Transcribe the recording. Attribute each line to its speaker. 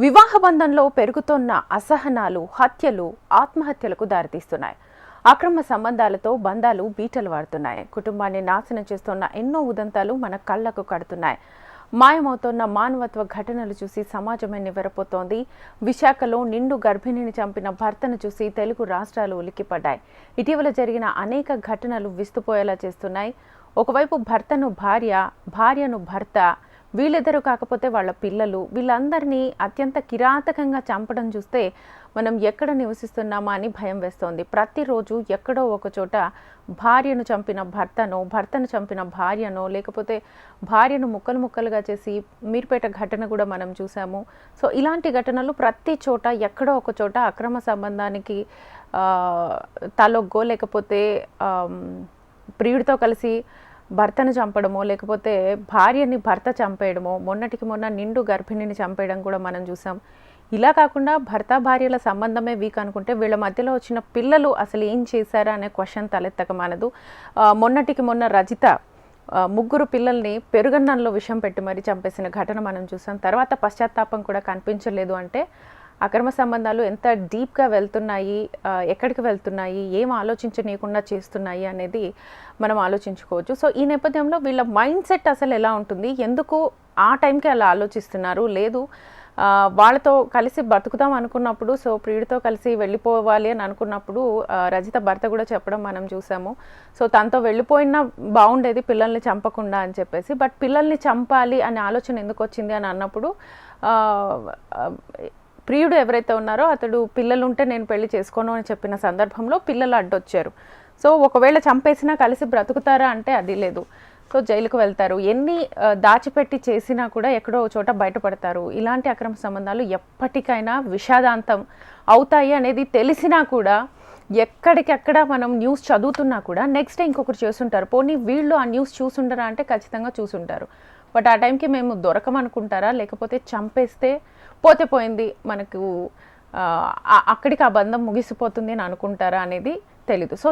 Speaker 1: వివాహ బంధంలో పెరుగుతున్న అసహనాలు, హత్యలు, ఆత్మహత్యలకు దారితీస్తున్నాయి. అక్రమ సంబంధాలతో బంధాలు బీటలు వాడుతున్నాయి. కుటుంబాన్ని నాశనం చేస్తున్న ఎన్నో ఉదంతాలు మన కళ్లకు కడుతున్నాయి. మాయమవుతున్న మానవత్వ ఘటనలు చూసి సమాజమే నివ్వెరపోతోంది. విశాఖలో నిండు గర్భిణిని చంపిన భర్తను చూసి తెలుగు రాష్ట్రాలు ఉలిక్కిపడ్డాయి. ఇటీవల జరిగిన అనేక ఘటనలు విస్తుపోయేలా చేస్తున్నాయి. ఒకవైపు భర్తను భార్య, భార్యను భర్త, వీళ్ళిద్దరూ కాకపోతే వాళ్ళ పిల్లలు, వీళ్ళందరినీ అత్యంత కిరాతకంగా చంపడం చూస్తే మనం ఎక్కడ నివసిస్తున్నామా అని భయం వేస్తోంది. ప్రతిరోజు ఎక్కడో ఒక చోట భార్యను చంపిన భర్తనో, భర్తను చంపిన భార్యనో, లేకపోతే భార్యను ముక్కలు ముక్కలుగా చేసి మీర్పేట ఘటన కూడా మనం చూసాము. సో ఇలాంటి ఘటనలు ప్రతి చోట ఎక్కడో ఒక చోట అక్రమ సంబంధానికి తలొగ్గో, లేకపోతే ప్రియుడితో కలిసి భర్తను చంపడమో, లేకపోతే భార్యని భర్త చంపేయడమో, మొన్నటికి మొన్న నిండు గర్భిణిని చంపేయడం కూడా మనం చూసాం. ఇలా కాకుండా భర్త భార్యల సంబంధమే వీక్ అనుకుంటే వీళ్ళ మధ్యలో వచ్చిన పిల్లలు అసలు ఏం చేశారా అనే క్వశ్చన్ తలెత్తక మానదు. మొన్నటికి మొన్న రజిత ముగ్గురు పిల్లల్ని పెరుగన్నంలో విషం పెట్టి మరీ చంపేసిన ఘటన మనం చూసాం. తర్వాత పశ్చాత్తాపం కూడా కనిపించలేదు. అంటే అక్రమ సంబంధాలు ఎంత డీప్గా వెళ్తున్నాయి, ఎక్కడికి వెళ్తున్నాయి, ఏం ఆలోచించనీయకుండా చేస్తున్నాయి అనేది మనం ఆలోచించుకోవచ్చు. సో ఈ నేపథ్యంలో వీళ్ళ మైండ్ సెట్ అసలు ఎలా ఉంటుంది, ఎందుకు ఆ టైంకి అలా ఆలోచిస్తున్నారు, లేదు వాళ్ళతో కలిసి బతుకుతాం అనుకున్నప్పుడు, సో ప్రియుడితో కలిసి వెళ్ళిపోవాలి అని అనుకున్నప్పుడు రజిత భర్త కూడా చెప్పడం మనం చూసాము. సో తనతో వెళ్ళిపోయినా బాగుండేది పిల్లల్ని చంపకుండా అని చెప్పేసి, బట్ పిల్లల్ని చంపాలి అనే ఆలోచన ఎందుకు వచ్చింది అని అన్నప్పుడు ప్రియుడు ఎవరైతే ఉన్నారో అతడు పిల్లలుంటే నేను పెళ్లి చేసుకోను అని చెప్పిన సందర్భంలో పిల్లలు అడ్డొచ్చారు. సో ఒకవేళ చంపేసినా కలిసి బ్రతుకుతారా అంటే అది లేదు. సో జైలుకు వెళ్తారు. ఎన్ని దాచిపెట్టి చేసినా కూడా ఎక్కడో చోట బయటపడతారు. ఇలాంటి అక్రమ సంబంధాలు ఎప్పటికైనా విషాదాంతం అవుతాయి అనేది తెలిసినా కూడా, ఎక్కడికెక్కడ మనం న్యూస్ చదువుతున్నా కూడా నెక్స్ట్ డే ఇంకొకరు చేస్తుంటారు. పోనీ వీళ్ళు ఆ న్యూస్ చూసుంటారా అంటే ఖచ్చితంగా చూసుంటారు. బట్ ఆ టైంకి మేము దొరకమనుకుంటారా, లేకపోతే చంపేస్తే పోతే పోయింది, మనకు అక్కడికి ఆ బంధం ముగిసిపోతుంది అని అనుకుంటారా అనేది తెలీదు. సో